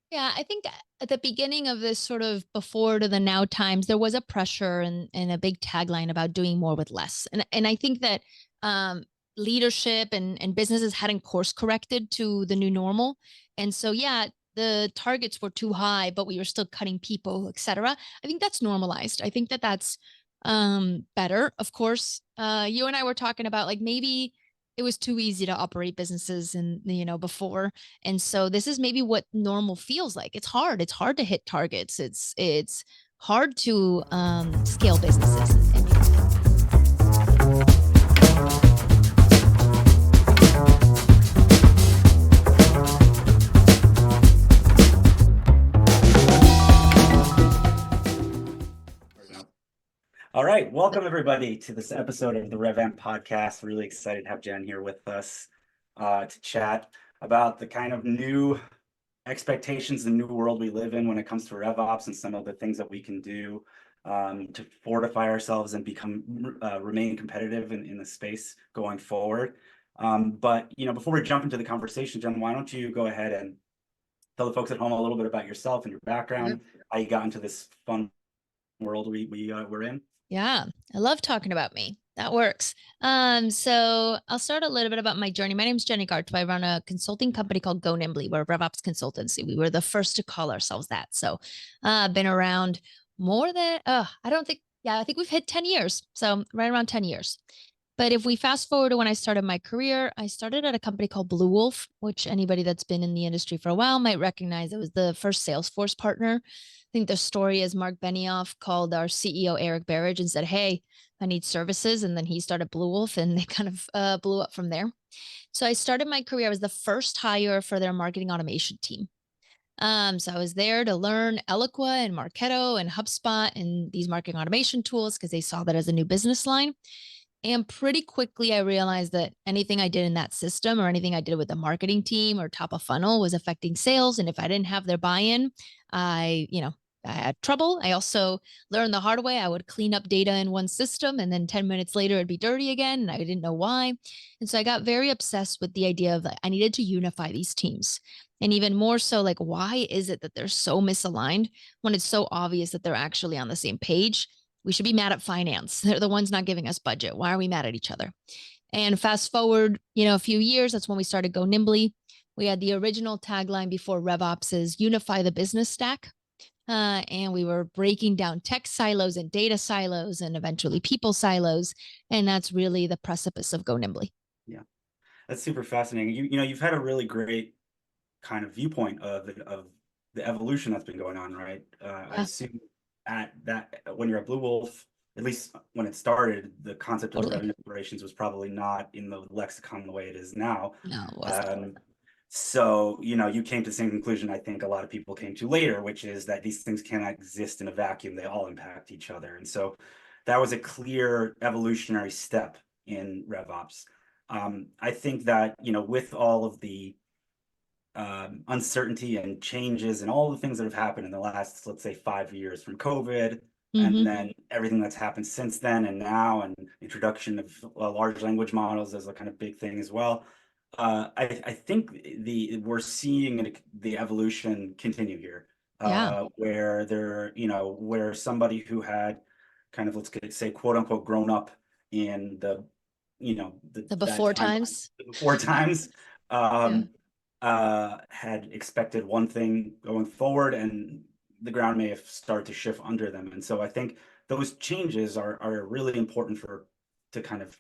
Yeah, I think at the beginning of this sort of before to the now times, there was a pressure and a big tagline about doing more with less. And I think that um, leadership and businesses hadn't course corrected to the new normal. And so, yeah, the targets were too high, but we were still cutting people, et cetera. I think that's normalized. I think that that's better. Of course, you and I were talking about like maybe it was too easy to operate businesses and before, and so this is maybe what normal feels like. It's hard. It's hard to hit targets. It's hard to scale businesses. All right, welcome everybody to this episode of the RevAmp podcast. Really excited to have Jen here with us to chat about the kind of new expectations, the new world we live in when it comes to RevOps and some of the things that we can do to fortify ourselves and remain competitive in the space going forward. But before we jump into the conversation, Jen, why don't you go ahead and tell the folks at home a little bit about yourself and your background, how you got into this fun world we're in. Yeah, I love talking about me. That works. So I'll start a little bit about my journey. My name is Jen Igartua. I run a consulting company called Go Nimbly. We're a RevOps consultancy. We were the first to call ourselves that. So been around more than I think we've hit 10 years. So right around 10 years. But if we fast forward to when I started my career, I started at a company called Bluewolf, which anybody that's been in the industry for a while might recognize. It was the first Salesforce partner. I think the story is Mark Benioff called our CEO, Eric Berridge, and said, "Hey, I need services." And then he started Bluewolf and they kind of blew up from there. So I started my career. I was the first hire for their marketing automation team. So I was there to learn Eloqua and Marketo and HubSpot and these marketing automation tools because they saw that as a new business line. And pretty quickly, I realized that anything I did in that system or anything I did with the marketing team or top of funnel was affecting sales. And if I didn't have their buy-in, I had trouble. I also learned the hard way. I would clean up data in one system and then 10 minutes later it'd be dirty again. And I didn't know why. And so I got very obsessed with the idea of like, I needed to unify these teams. And even more so, like, why is it that they're so misaligned when it's so obvious that they're actually on the same page? We should be mad at finance. They're the ones not giving us budget. Why are we mad at each other? And fast forward, a few years, that's when we started Go Nimbly. We had the original tagline before RevOps is unify the business stack. And we were breaking down tech silos and data silos and eventually people silos. And that's really the precipice of Go Nimbly. Yeah, that's super fascinating. You've had a really great kind of viewpoint of the evolution that's been going on, right? I assume at that when you're at Bluewolf, at least when it started, the concept of revenue operations was probably not in the lexicon the way it is now. No, it wasn't. So, you came to the same conclusion I think a lot of people came to later, which is that these things cannot exist in a vacuum. They all impact each other. And so that was a clear evolutionary step in RevOps. I think that, with all of the uncertainty and changes and all the things that have happened in the last, let's say, 5 years from COVID, and then everything that's happened since then and now, and introduction of large language models as a kind of big thing as well. I think we're seeing the evolution continue here, where somebody who had kind of, let's say, quote unquote, grown up in the before times. Had expected one thing going forward, and the ground may have started to shift under them. And so I think those changes are really important to kind of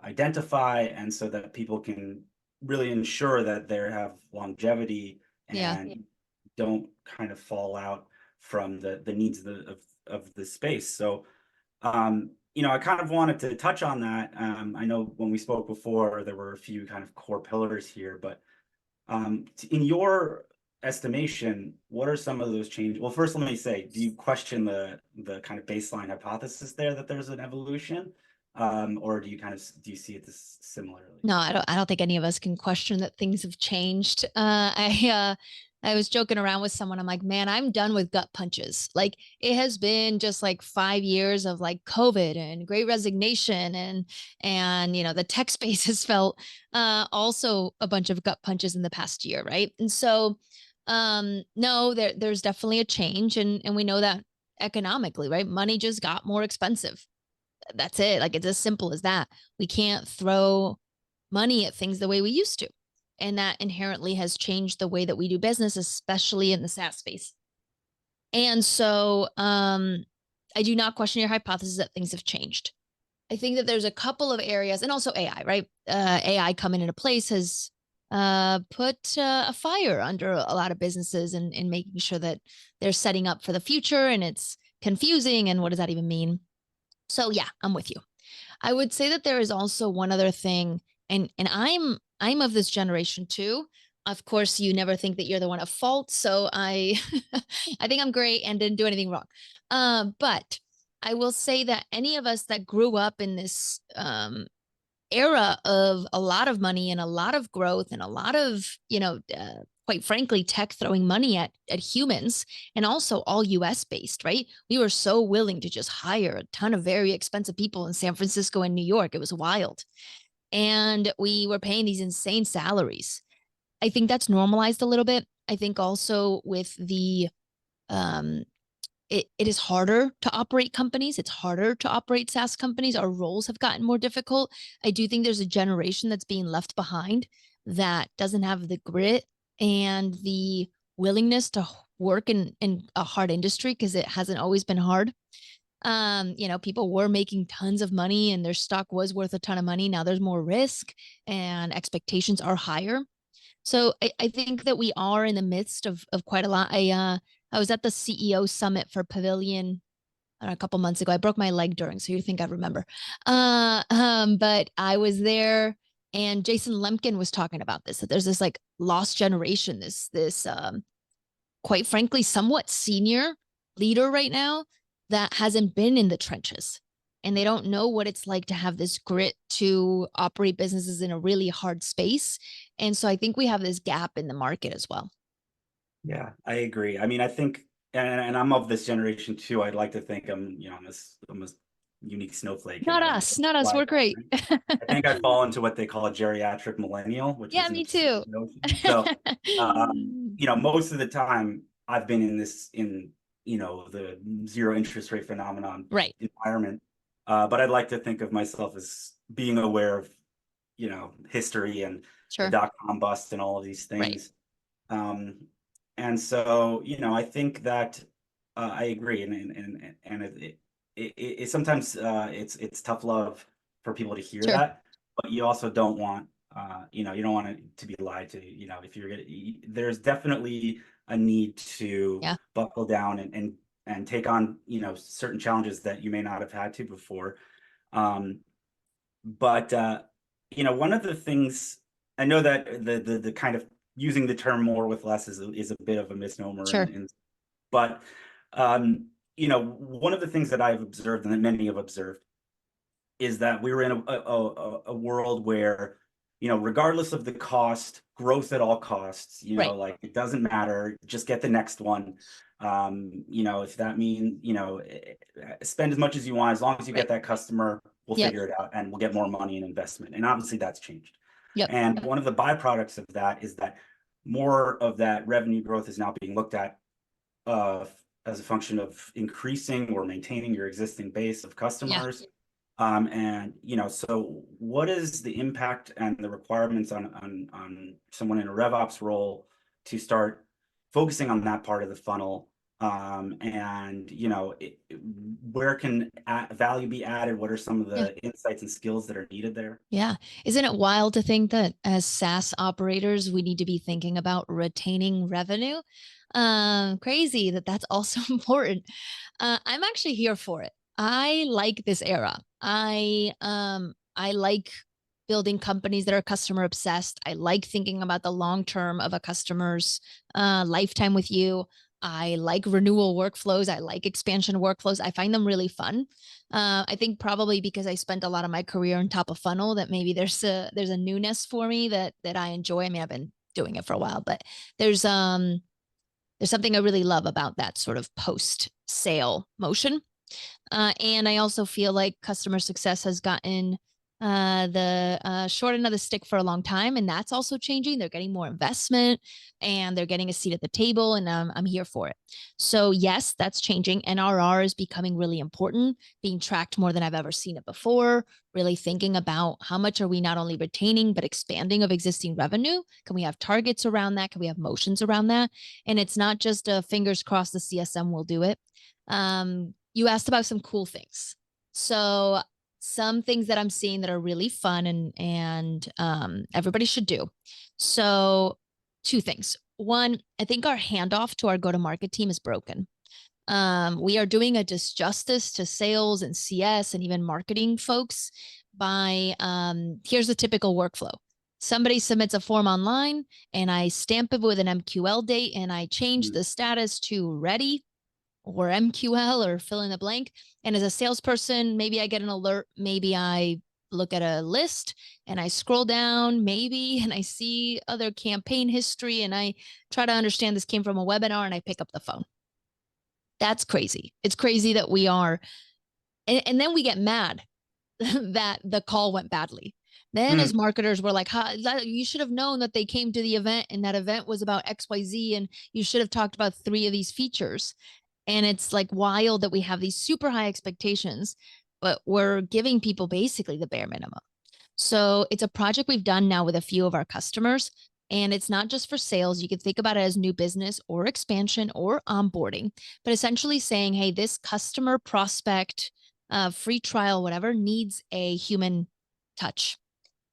identify, and so that people can really ensure that they have longevity and don't kind of fall out from the needs of the space. So I kind of wanted to touch on that. I know when we spoke before, there were a few kind of core pillars here, but in your estimation, what are some of those changes? Well, first, let me say, do you question the kind of baseline hypothesis there that there's an evolution, or do you see it this similarly? No, I don't think any of us can question that things have changed. I was joking around with someone. I'm like, man, I'm done with gut punches. Like it has been just like 5 years of like COVID and great resignation and the tech space has felt also a bunch of gut punches in the past year, right? And so No, there's definitely a change, and we know that economically, right? Money just got more expensive. That's it. Like, it's as simple as that. We can't throw money at things the way we used to. And that inherently has changed the way that we do business, especially in the SaaS space. And so I do not question your hypothesis that things have changed. I think that there's a couple of areas, and also AI, right? AI coming into place has put a fire under a lot of businesses, and making sure that they're setting up for the future, and it's confusing. And what does that even mean? So yeah, I'm with you. I would say that there is also one other thing, and I'm of this generation too. Of course, you never think that you're the one at fault, so I I think I'm great and didn't do anything wrong. But I will say that any of us that grew up in this era of a lot of money and a lot of growth and a lot of, quite frankly, tech throwing money at humans, and also all US based, right? We were so willing to just hire a ton of very expensive people in San Francisco and New York. It was wild. And we were paying these insane salaries. I think that's normalized a little bit. I think also with the um, it is harder to operate companies. It's harder to operate SaaS companies. Our roles have gotten more difficult. I do think there's a generation that's being left behind that doesn't have the grit and the willingness to work in a hard industry, because it hasn't always been hard. People were making tons of money and their stock was worth a ton of money. Now there's more risk and expectations are higher. So I think that we are in the midst of quite a lot. I was at the CEO summit for Pavilion, I don't know, a couple months ago. I broke my leg during, so you think I'd remember. But I was there, and Jason Lemkin was talking about this, that there's this like lost generation, this quite frankly somewhat senior leader right now that hasn't been in the trenches, and they don't know what it's like to have this grit to operate businesses in a really hard space. And so I think we have this gap in the market as well. Yeah, I agree. I mean, I think, and I'm of this generation too. I'd like to think I'm a unique snowflake, and Not I don't us, not us. fly We're that, great. right? I think I fall into what they call a geriatric millennial, which Yeah, is an me absurd too. notion. So, most of the time I've been in the zero interest rate phenomenon Right. environment. But I'd like to think of myself as being aware of, history and the Sure. dot-com bust and all of these Right. things. Um, and so, I think that I agree, and it sometimes it's tough love for people to hear Sure. that, but you also don't want you don't want it to be lied to. If you're gonna, there's definitely a need to Yeah. buckle down and take on certain challenges that you may not have had to before. Um, but one of the things, I know that the kind of using the term more with less is a bit of a misnomer, Sure. but one of the things that I've observed and that many have observed is that we were in a world where, regardless of the cost, growth at all costs, Right. like it doesn't matter, just get the next one. If that means, spend as much as you want, as long as you Right. get that customer, we'll Yep. figure it out and we'll get more money and investment. And obviously that's changed. Yep. And one of the byproducts of that is that more of that revenue growth is now being looked at uh, as a function of increasing or maintaining your existing base of Yeah. customers. And so what is the impact and the requirements on someone in a RevOps role to start focusing on that part of the funnel? And where can value be added? What are some of Yeah. the insights and skills that are needed there? Yeah. Isn't it wild to think that as SaaS operators, we need to be thinking about retaining revenue? Crazy that that's also important. I'm actually here for it. I like this era. I like building companies that are customer obsessed. I like thinking about the long term of a customer's lifetime with you. I like renewal workflows. I like expansion workflows. I find them really fun. I think probably because I spent a lot of my career in top of funnel, that maybe there's a newness for me that I enjoy. I mean, I've been doing it for a while, but there's something I really love about that sort of post sale motion. And I also feel like customer success has gotten the short end of the stick for a long time, and that's also changing. They're getting more investment, and they're getting a seat at the table, and I'm here for it. So yes, that's changing. NRR is becoming really important, being tracked more than I've ever seen it before. Really thinking about how much are we not only retaining but expanding of existing revenue. Can we have targets around that? Can we have motions around that? And it's not just a fingers crossed the CSM will do it. You asked about some cool things. So some things that I'm seeing that are really fun and everybody should do. So two things. One, I think our handoff to our go-to-market team is broken. We are doing a disjustice to sales and CS and even marketing folks by here's the typical workflow. Somebody submits a form online and I stamp it with an MQL date and I change the status to ready or MQL or fill in the blank. And as a salesperson, maybe I get an alert. Maybe I look at a list and I scroll down, maybe, and I see other campaign history and I try to understand this came from a webinar and I pick up the phone. That's crazy. It's crazy that we are. And then we get mad that the call went badly. Then as marketers, we're like, you should have known that they came to the event and that event was about XYZ and you should have talked about 3 of these features. And it's like wild that we have these super high expectations, but we're giving people basically the bare minimum. So it's a project we've done now with a few of our customers. And it's not just for sales. You can think about it as new business or expansion or onboarding, but essentially saying, hey, this customer prospect, free trial, whatever, needs a human touch.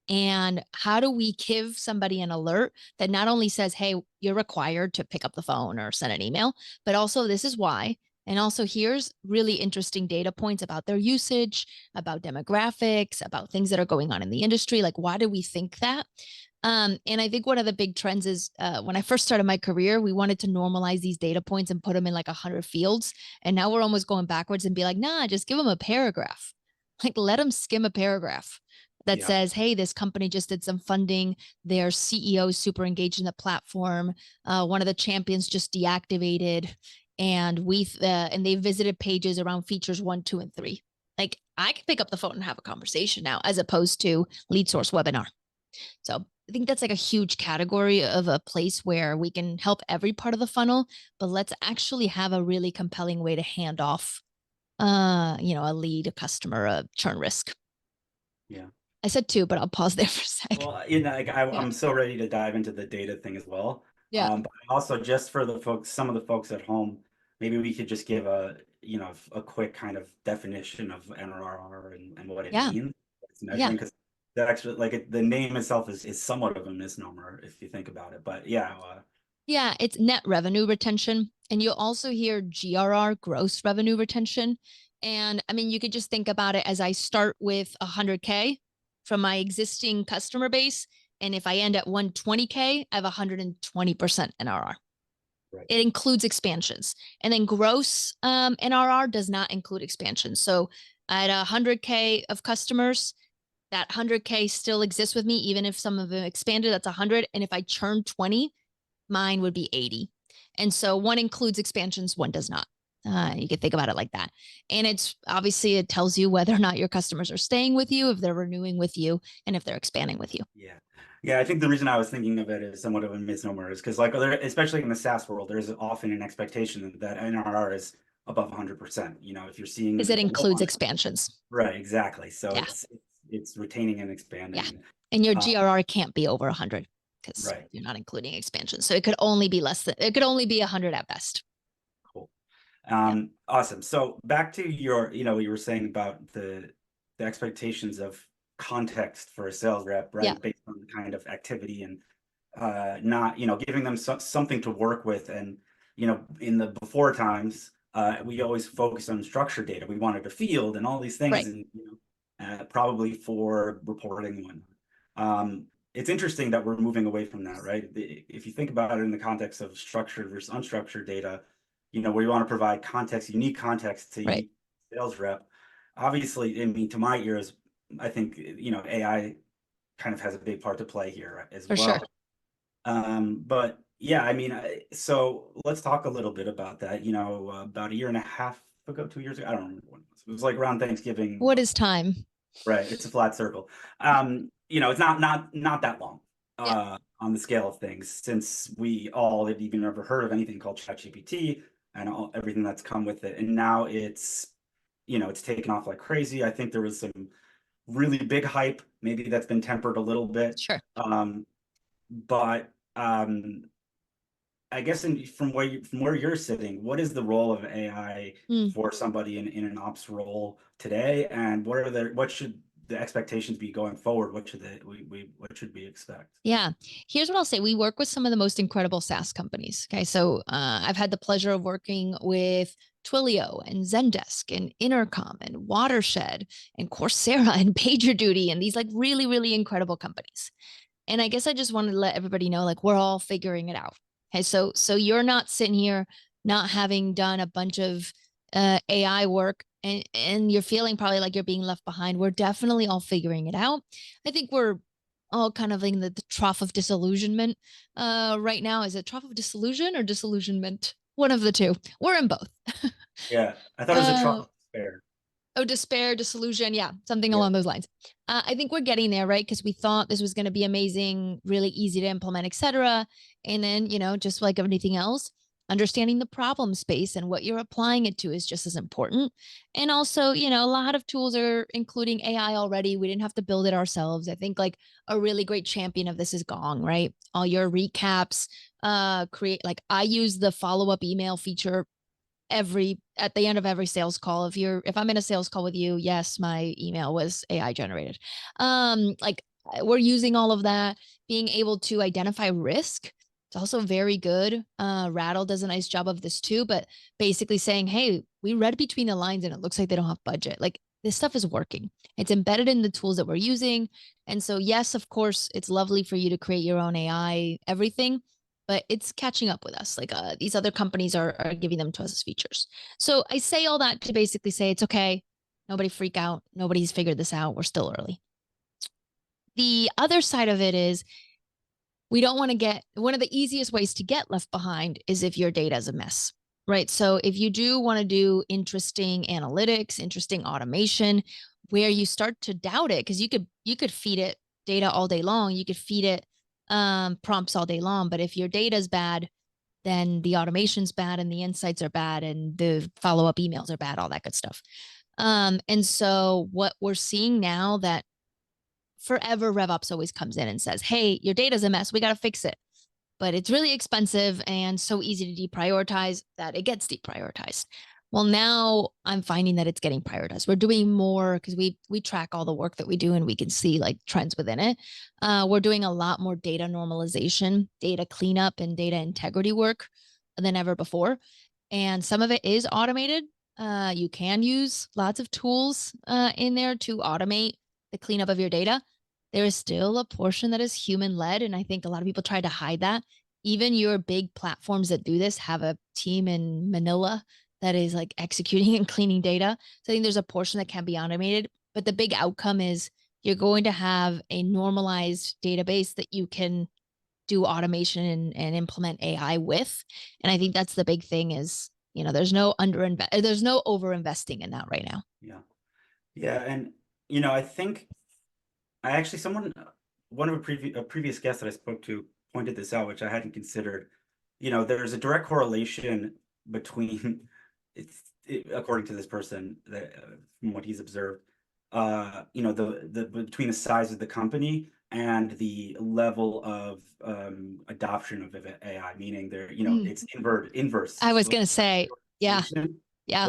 And how do we give somebody an alert that not only says, hey, you're required to pick up the phone or send an email, but also this is why. And also here's really interesting data points about their usage, about demographics, about things that are going on in the industry. Like, why do we think that? And I think one of the big trends is when I first started my career, we wanted to normalize these data points and put them in like 100 fields. And now we're almost going backwards and be like, nah, just give them a paragraph. Like, let them skim a paragraph that says, hey, this company just did some funding. Their CEO is super engaged in the platform. One of the champions just deactivated. And they visited pages around features 1, 2, and 3. Like, I can pick up the phone and have a conversation now, as opposed to lead source webinar. So I think that's like a huge category of a place where we can help every part of the funnel, but let's actually have a really compelling way to hand off, a lead, a customer, a churn risk. Yeah. I said 2, but I'll pause there for a sec. Well, like I'm so ready to dive into the data thing as well. Yeah. But also just for the folks, some of the folks at home, maybe we could just give a quick kind of definition of NRR and what it means, what it's measuring, because that actually, like, the name itself is somewhat of a misnomer if you think about it. But yeah, it's net revenue retention. And you'll also hear GRR, gross revenue retention. And I mean, you could just think about it as I start with 100K from my existing customer base. And if I end at 120K, I have 120% NRR. Right. It includes expansions. And then gross NRR does not include expansions. So at 100K of customers, that 100K still exists with me, even if some of them expanded, that's 100. And if I churn 20, mine would be 80. And so one includes expansions, one does not. You can think about it like that. And it's obviously, it tells you whether or not your customers are staying with you, if they're renewing with you, and if they're expanding with you. Yeah. Yeah, I think the reason I was thinking of it as somewhat of a misnomer is because, like, especially in the SaaS world, there's often an expectation that NRR is above 100%. If you're seeing Because it includes expansions. Right, exactly. So Yeah. it's retaining and expanding. Yeah. And your GRR can't be over 100 because right. you're not including expansions. So it could only be it could only be 100 at best. Cool. Awesome. So back to your, you were saying about the expectations of context for a sales rep, right? Based on the kind of activity and not, giving them something to work with. And, in the before times, we always focused on structured data. We wanted a field and all these things, Right. and probably for reporting and whatnot. It's interesting that we're moving away from that, right? If you think about it in the context of structured versus unstructured data, where you want to provide context, unique context to each sales rep. Obviously, I mean, to my ears, I think, AI kind of has a big part to play here as well. Sure. But yeah, I mean, so let's talk a little bit about that. About a year and a half ago, 2 years ago, I don't remember when it was. It was like around Thanksgiving. What is time? Right. It's a flat circle. It's not that long Yeah, on the scale of things since we all had even ever heard of anything called ChatGPT and everything that's come with it. And now it's taken off like crazy. I think there was some really big hype. Maybe that's been tempered a little bit. sure. But I guess from where you're sitting, what is the role of AI Mm. for somebody in an ops role today, and what should the expectations be going forward? What should we expect? Yeah. Here's what I'll say. We work with some of the most incredible SaaS companies. Okay. So I've had the pleasure of working with Twilio and Zendesk and Intercom and Watershed and Coursera and PagerDuty and these like really, really incredible companies. And I guess I just wanted to let everybody know, like, we're all figuring it out. Okay. So you're not sitting here not having done a bunch of AI work and you're feeling probably like you're being left behind. We're definitely all figuring it out. I think we're all kind of in the trough of disillusionment right now. Is it trough of disillusion or disillusionment? One of the two. We're in both. Yeah, I thought it was a trough uh, of despair. Oh, despair, disillusion. Yeah, something Yeah, along those lines. I think we're getting there, right? Because we thought this was going to be amazing, really easy to implement, etc. And then, just like anything else, understanding the problem space and what you're applying it to is just as important. And also, a lot of tools are including AI already. We didn't have to build it ourselves. I think like a really great champion of this is Gong, right? All your recaps, create like I use the follow-up email feature at the end of every sales call. If I'm in a sales call with you, yes, my email was AI generated. Like we're using all of that, being able to identify risk. It's also very good. Rattle does a nice job of this too, but basically saying, hey, we read between the lines and it looks like they don't have budget. Like this stuff is working. It's embedded in the tools that we're using. And so, yes, of course, it's lovely for you to create your own AI, everything, but it's catching up with us. Like these other companies are giving them to us as features. So I say all that to basically say it's okay. Nobody freak out. Nobody's figured this out. We're still early. The other side of it is we don't want to get one of the easiest ways to get left behind is if your data is a mess, right? So if you do want to do interesting analytics, interesting automation, where you start to doubt it, because you could feed it data all day long, you could feed it prompts all day long, but if your data is bad, then the automation's bad and the insights are bad and the follow-up emails are bad, all that good stuff. And so what we're seeing now that forever RevOps always comes in and says, hey, your data's a mess. We got to fix it. But it's really expensive and so easy to deprioritize that it gets deprioritized. Well, now I'm finding that it's getting prioritized. We're doing more because we track all the work that we do and we can see like trends within it. We're doing a lot more data normalization, data cleanup, and data integrity work than ever before. And some of it is automated. You can use lots of tools in there to automate the cleanup of your data. There is still a portion that is human led. And I think a lot of people try to hide that. Even your big platforms that do this have a team in Manila that is like executing and cleaning data. So I think there's a portion that can be automated, but the big outcome is you're going to have a normalized database that you can do automation and implement AI with. And I think that's the big thing is, there's no over investing in that right now. yeah, yeah, and I think I actually one of a previous guest that I spoke to pointed this out, which I hadn't considered. There's a direct correlation between according to this person that from what he's observed, the between the size of the company and the level of adoption of AI, meaning it's inverse. I was The going to say, yeah, yeah,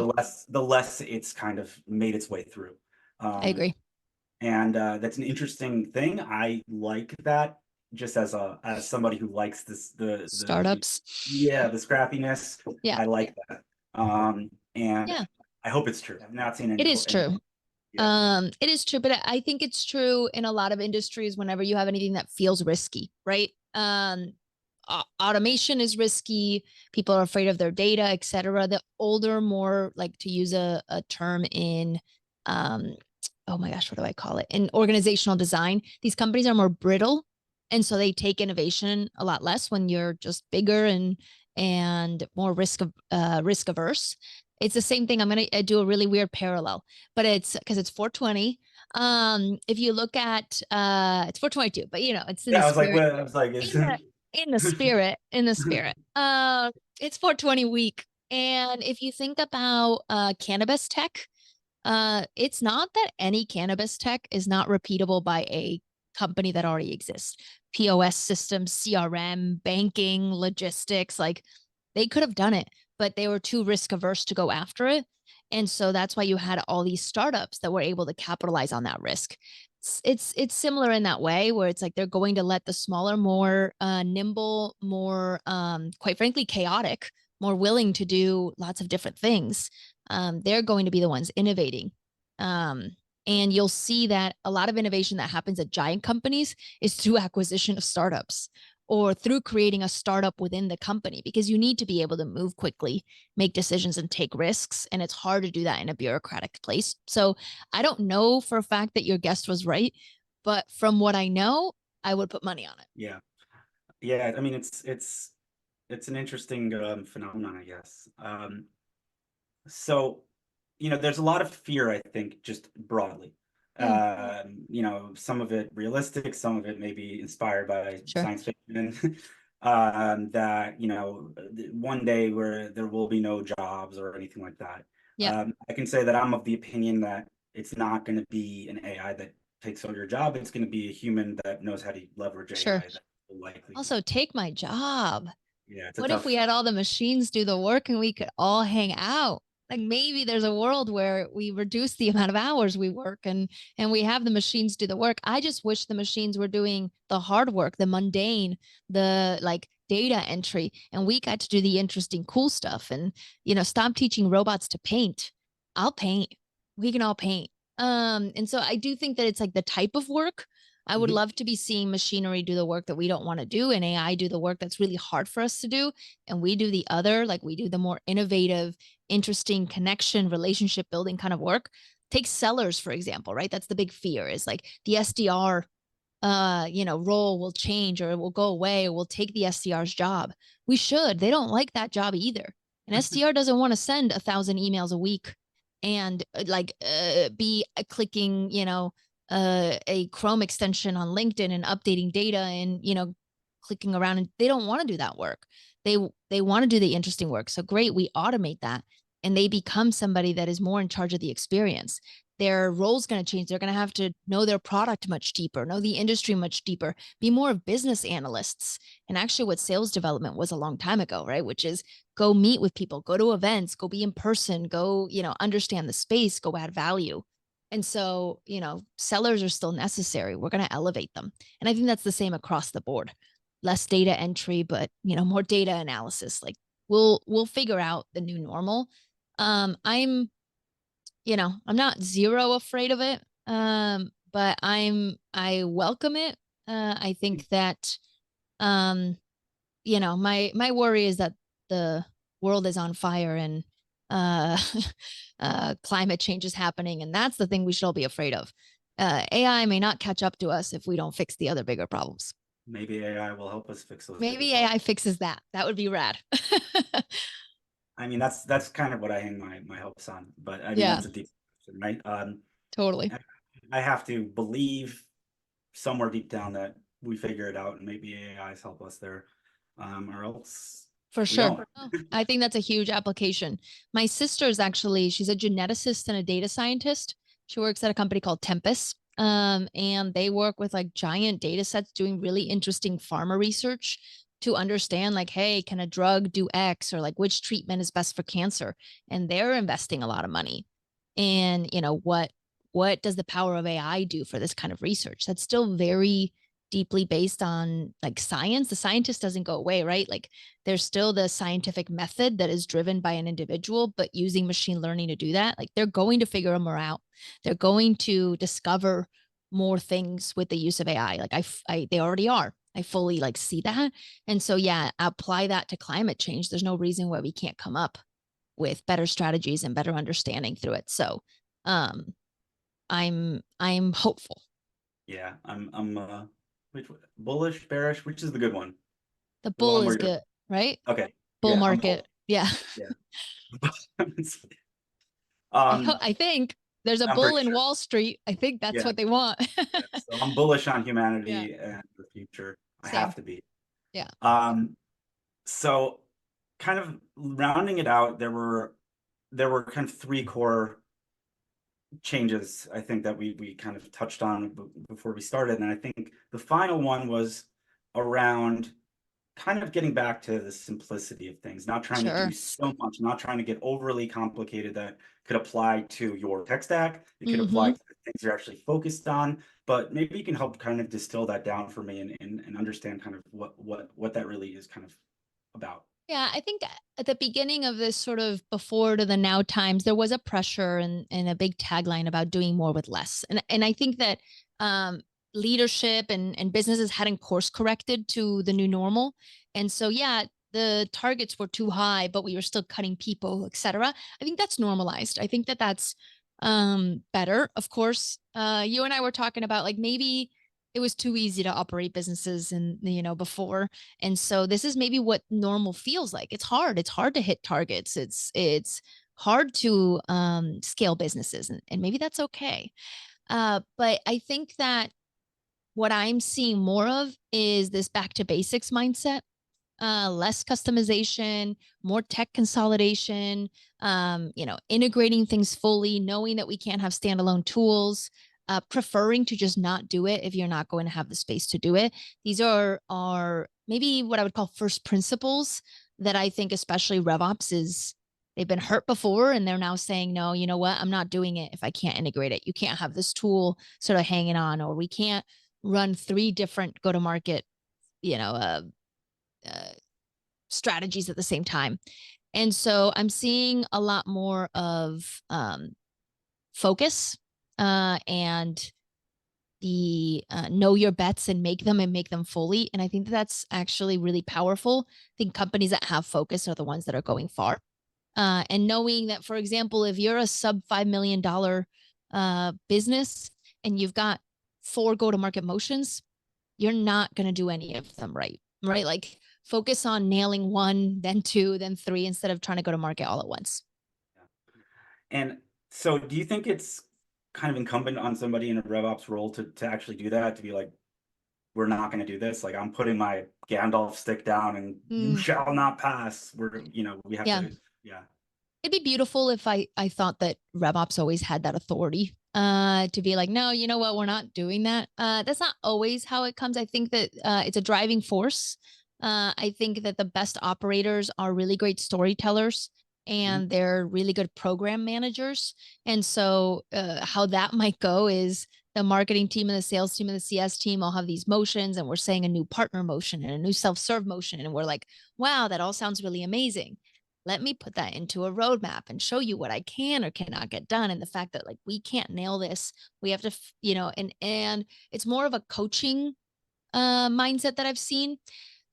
the less it's kind of made its way through. I Um, agree. and that's an interesting thing. I like that just as somebody who likes Startups. the scrappiness. Yeah, I like that. And yeah, I hope it's true. I've not seen it is true. yeah. It is true, but I think it's true in a lot of industries whenever you have anything that feels risky, right? Automation is risky. People are afraid of their data, etc. The older, more like to use a term in, oh my gosh, what do I call it? In organizational design, these companies are more brittle. And so they take innovation a lot less when you're just bigger and more risk averse. It's the same thing. I'm going to do a really weird parallel, but it's because it's 420. If you look at it's 422, but it's in the Yeah, I was like, spirit, well, I was like, in is the in the spirit, in the spirit. It's 420 week. And if you think about cannabis tech, it's not that any cannabis tech is not repeatable by a company that already exists. POS systems, CRM, banking, logistics, like they could have done it, but they were too risk averse to go after it. And so that's why you had all these startups that were able to capitalize on that risk. It's similar in that way where it's like they're going to let the smaller, more nimble, more quite frankly chaotic, more willing to do lots of different things. They're going to be the ones innovating. Um, and you'll see that a lot of innovation that happens at giant companies is through acquisition of startups or through creating a startup within the company, because you need to be able to move quickly, make decisions, and take risks. And it's hard to do that in a bureaucratic place. So I don't know for a fact that your guest was right, but from what I know, I would put money on it. Yeah. Yeah. I mean, it's an interesting phenomenon, I guess. So, there's a lot of fear, I think, just broadly. Mm, Some of it realistic, some of it maybe inspired by sure. science fiction, that, one day where there will be no jobs or anything like that. Yeah, I can say that I'm of the opinion that it's not going to be an AI that takes over your job. It's going to be a human that knows how to leverage sure. AI that will likely. Also, take my job. Yeah, it's a What if we tough. had all the machines do the work and we could all hang out? Like maybe there's a world where we reduce the amount of hours we work and we have the machines do the work. I just wish the machines were doing the hard work, the mundane, the like data entry, and we got to do the interesting, cool stuff. And stop teaching robots to paint. I'll paint. We can all paint. And so I do think that it's like the type of work. I would Mhm. love to be seeing machinery do the work that we don't want to do and AI do the work that's really hard for us to do. And we do the other, like we do the more innovative, interesting connection, relationship building kind of work. Take sellers, for example, right? That's the big fear is like the SDR role will change or it will go away or we'll take the SDR's job. We should. They don't like that job either. An SDR doesn't want to send 1,000 emails a week and be clicking, a Chrome extension on LinkedIn and updating data and, clicking around, and they don't want to do that work. They want to do the interesting work. So great, we automate that and they become somebody that is more in charge of the experience. Their role's going to change. They're going to have to know their product much deeper, know the industry much deeper, be more of business analysts. And actually what sales development was a long time ago, right? Which is go meet with people, go to events, go be in person, go, understand the space, go add value. And so, sellers are still necessary. We're going to elevate them. And I think that's the same across the board. Less data entry, but, more data analysis. Like we'll figure out the new normal. I'm I'm not zero afraid of it. But I welcome it. I think that um, my worry is that the world is on fire and uh climate change is happening, and that's the thing we should all be afraid of. AI may not catch up to us if we don't fix the other bigger problems. Maybe AI will help us fix those bigger Maybe problems. AI fixes that. That would be rad. I mean, that's kind of what I hang my hopes on. But I mean, Yeah, that's a deep question, right? totally. I I have to believe somewhere deep down that we figure it out, and maybe AIs help us there, or else For we sure. don't. Oh, I think that's a huge application. My sister is actually, she's a geneticist and a data scientist. She works at a company called Tempest. And they work with like giant data sets doing really interesting pharma research to understand like, hey, can a drug do X or like which treatment is best for cancer? And they're investing a lot of money. And what does the power of AI do for this kind of research? That's still very deeply based on like science. The scientist doesn't go away, right? Like there's still the scientific method that is driven by an individual, but using machine learning to do that, like they're going to figure more out. They're going to discover more things with the use of AI. Like they already are. I fully like see that. And so, yeah, apply that to climate change. There's no reason why we can't come up with better strategies and better understanding through it. So, um, I'm hopeful. Yeah, I'm bullish, bearish, which is the good one? The The bull one is where you're good, right? okay. Bull Yeah, I'm market. bull. Yeah. Yeah. Um, I think. there's a I'm bull pretty in sure. Wall Street. I think that's Yeah, what they want. yeah. So I'm bullish on Yeah, humanity and the future. I same. have to be. Yeah, Um, so kind of rounding it out, there were kind of three core changes I think that we kind of touched on before we started, and I think the final one was around kind of getting back to the simplicity of things, not trying to do sure. so much, not trying to get overly complicated that could apply to your tech stack. It could apply Hmm. to the things you're actually focused on, but maybe you can help kind of distill that down for me and understand kind of what that really is kind of about. Yeah, I think at the beginning of this sort of before to the now times, there was a pressure and a big tagline about doing more with less. And I think that um, leadership and businesses hadn't course corrected to the new normal. And so, yeah, the targets were too high, but we were still cutting people, et cetera. I think that's normalized. I think that that's better. Of course, you and I were talking about like maybe it was too easy to operate businesses and before, and so this is maybe what normal feels like. It's hard. It's hard to hit targets. It's hard to scale businesses, and maybe that's okay. But I think that what I'm seeing more of is this back to basics mindset, less customization, more tech consolidation, integrating things fully, knowing that we can't have standalone tools, preferring to just not do it if you're not going to have the space to do it. These are maybe what I would call first principles that I think especially RevOps is they've been hurt before and they're now saying, no, you know what? I'm not doing it if I can't integrate it. You can't have this tool sort of hanging on, or we can't run three different go to market, you know, uh, uh, strategies at the same time. And so I'm seeing a lot more of focus and the know your bets and make them fully. And I think that's actually really powerful. I think companies that have focus are the ones that are going far. And knowing that, for example, if you're a sub $5 million business and you've got four go to market motions, you're not going to do any of them right. Right. Like focus on nailing one, then two, then three, instead of trying to go to market all at once. And so do you think it's kind of incumbent on somebody in a RevOps role to actually do that, to be like, we're not going to do this. Like I'm putting my Gandalf stick down and you Mm, shall not pass. We have yeah. to, yeah. It'd be beautiful if I thought that RevOps always had that authority to be like, no, you know what, we're not doing that. That's not always how it comes. I think that it's a driving force. I think that the best operators are really great storytellers Mhm. and they're really good program managers. And so how that might go is the marketing team and the sales team and the CS team all have these motions, and we're saying a new partner motion and a new self-serve motion, and we're like, wow, that all sounds really amazing. Let me put that into a roadmap and show you what I can or cannot get done. And the fact that like we can't nail this, we have to, and it's more of a coaching mindset that I've seen.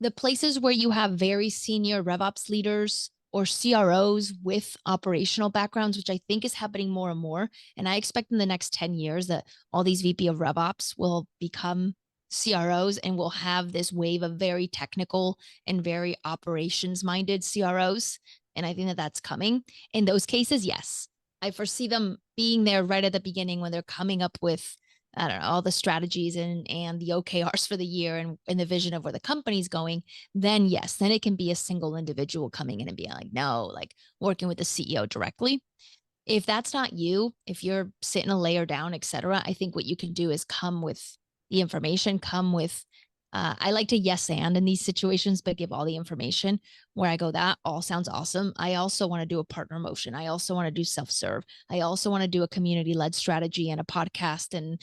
The places where you have very senior RevOps leaders or CROs with operational backgrounds, which I think is happening more and more. And I expect in the next 10 years that all these VP of RevOps will become CROs and we'll have this wave of very technical and very operations minded CROs. And I think that that's coming. In those cases, yes, I foresee them being there right at the beginning when they're coming up with, I don't know, all the strategies and the OKRs for the year and the vision of where the company's going. Then yes, then it can be a single individual coming in and being like, no, like working with the CEO directly. If that's not you, if you're sitting a layer down, et cetera, I think what you can do is come with the information, come with, I like to yes and in these situations, but give all the information where I go, that all sounds awesome. I also want to do a partner motion. I also want to do self-serve. I also want to do a community-led strategy and a podcast and,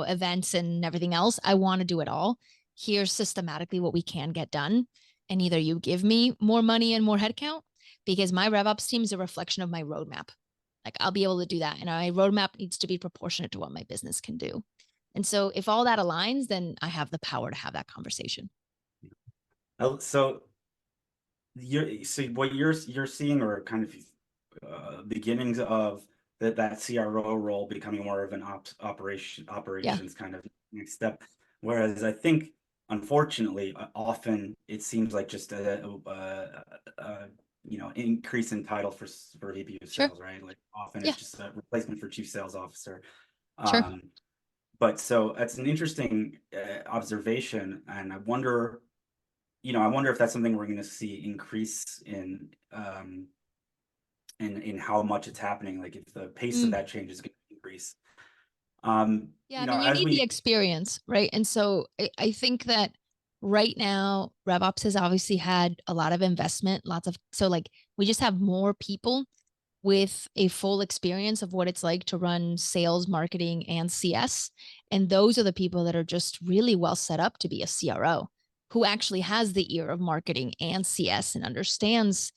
events and everything else. I want to do it all. Here's systematically what we can get done. And either you give me more money and more headcount, because my RevOps team is a reflection of my roadmap. Like I'll be able to do that. And my roadmap needs to be proportionate to what my business can do. And so if all that aligns, then I have the power to have that conversation. So what you're seeing are kind of beginnings of that CRO role becoming more of an Yeah, operations kind of next step. Whereas I think, unfortunately, often it seems like just a increase in title for VP of sure. sales, right? Like often Yeah, it's just a replacement for chief sales officer. sure. But so that's an interesting observation, and I wonder, I wonder if that's something we're going to see increase in how much it's happening, like if the pace of Mm. that change is going to increase. Yeah, I mean, you As need the we, experience, right? And so I think that right now, RevOps has obviously had a lot of investment, so like we just have more people with a full experience of what it's like to run sales, marketing, and CS. And those are the people that are just really well set up to be a CRO who actually has the ear of marketing and CS and understands,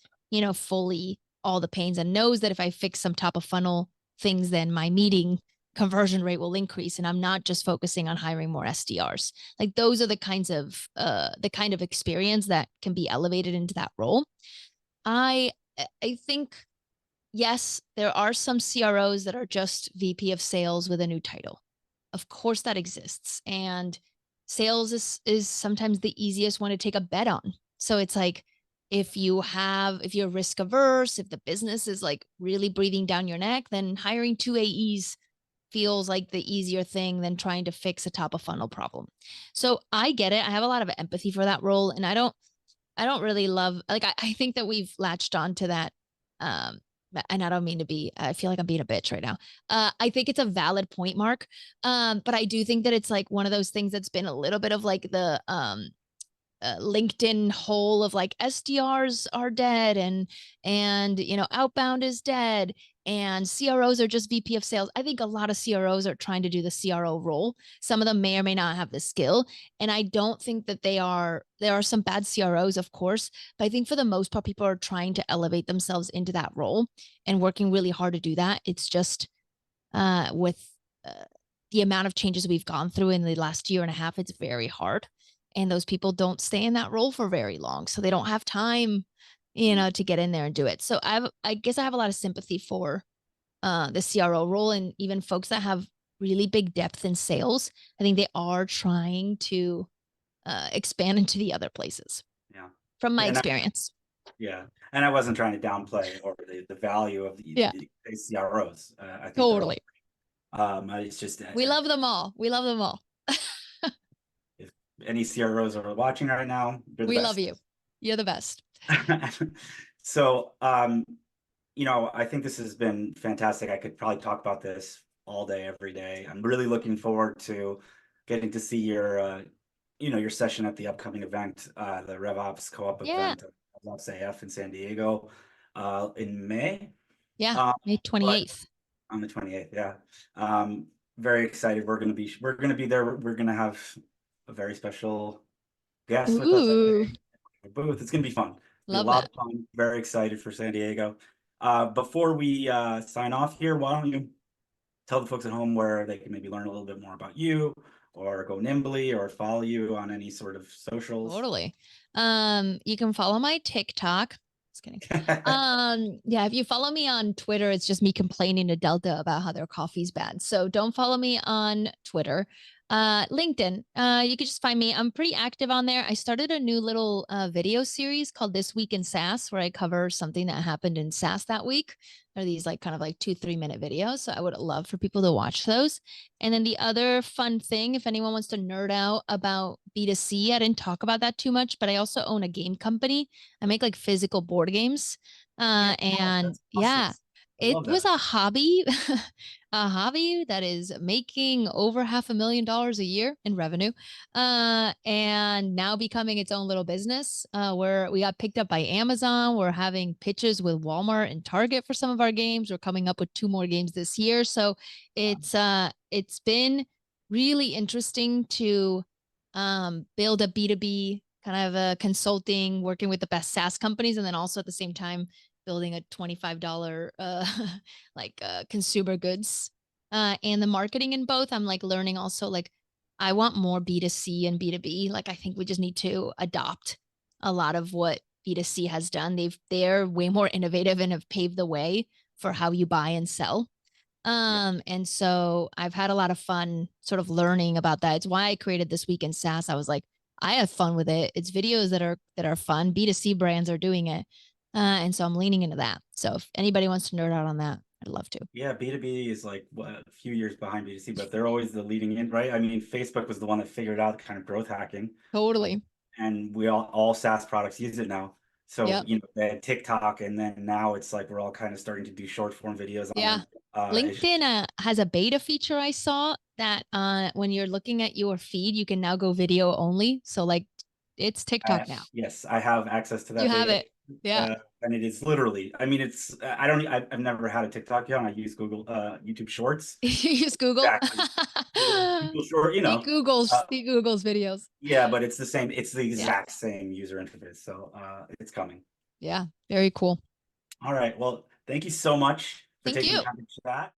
fully all the pains and knows that if I fix some top of funnel things, then my meeting conversion rate will increase. And I'm not just focusing on hiring more SDRs. Like those are the kind of experience that can be elevated into that role. I I think yes, there are some CROs that are just VP of sales with a new title. Of course that exists. And sales is sometimes the easiest one to take a bet on. So it's like if you're risk averse, if the business is like really breathing down your neck, then hiring two AEs feels like the easier thing than trying to fix a top of funnel problem. So I get it. I have a lot of empathy for that role. And I don't really love, like, I think that we've latched on to that. Um, and I don't mean to be, I feel like I'm being a bitch right now. I think it's a valid point, Mark. But I do think that it's like one of those things that's been a little bit of like the, LinkedIn hole of like SDRs are dead and outbound is dead and CROs are just VP of sales. I think a lot of CROs are trying to do the CRO role. Some of them may or may not have the skill, and I don't think that there are some bad CROs, of course, but I think for the most part people are trying to elevate themselves into that role and working really hard to do that. It's just with the amount of changes we've gone through in the last year and a half, it's very hard. And those people don't stay in that role for very long. So they don't have time, to get in there and do it. So I guess I have a lot of sympathy for the CRO role and even folks that have really big depth in sales. I think they are trying to expand into the other places yeah, from my and experience. yeah, and I wasn't trying to downplay or the value of Yeah, the CROs. I think they're all. totally. It's just We love them all. We love them all. if any CROs are watching right now, you're the We love best. you. You're the best. So, I think this has been fantastic. I could probably talk about this all day, every day. I'm really looking forward to getting to see your session at the upcoming event, the RevOps co-op Yeah. event, RevOps AF in San Diego, in May. Yeah. Um, May but 28th. on the 28th, yeah. Very excited. We're gonna be there. We're gonna have a very special guest with us, I Ooh, think. Booth. It's gonna be fun. Be a love lot that. of fun. Very excited for San Diego. Before we sign off here, why don't you tell the folks at home where they can maybe learn a little bit more about you, or go Nimbly, or follow you on any sort of socials? Totally. You can follow my TikTok. Just kidding. Yeah, if you follow me on Twitter, it's just me complaining to Delta about how their coffee's bad. So don't follow me on Twitter. LinkedIn, you can just find me. I'm pretty active on there. I started a new little video series called This Week in SaaS, where I cover something that happened in SaaS that week. They're these like kind of like 2-3 minute videos. So I would love for people to watch those. And then the other fun thing, if anyone wants to nerd out about B2C, I didn't talk about that too much, but I also own a game company. I make like physical board games. Yeah, And that's awesome. yeah, I it love was that. a hobby, a hobby that is making over $500,000 a year in revenue, and now becoming its own little business. Where we got picked up by Amazon. We're having pitches with Walmart and Target for some of our games. We're coming up with 2 more games this year. So it's been really interesting to build a B2B kind of a consulting, working with the best SaaS companies, and then also at the same time building a $25 like consumer goods and the marketing in both. I'm like learning also like I want more B2C and B2B. Like I think we just need to adopt a lot of what B2C has done. They're way more innovative and have paved the way for how you buy and sell. Yeah, And so I've had a lot of fun sort of learning about that. It's why I created This Week in SaaS. I was like, I have fun with it. It's videos that are fun. B2C brands are doing it. And so I'm leaning into that. So if anybody wants to nerd out on that, I'd love to. Yeah, B2B is like what, a few years behind B2C, but they're always the leading in, right? I mean, Facebook was the one that figured out kind of growth hacking, Totally. and we all SaaS products use it now. So, Yep. they had TikTok, and then now it's like we're all kind of starting to do short form videos on Yeah. it. LinkedIn has a beta feature I saw that when you're looking at your feed, you can now go video only. So like it's TikTok now. Yes, I have access to You that have beta. it. Yeah. And it is literally, I mean, I've never had a TikTok account. I use Google, YouTube Shorts. You use Google. Exactly. Google Short, See Google's videos. yeah, but it's the same. It's the Yeah. exact same user interface. So it's coming. Yeah. Very cool. All right. Well, thank you so much for Thank taking the you. time to chat.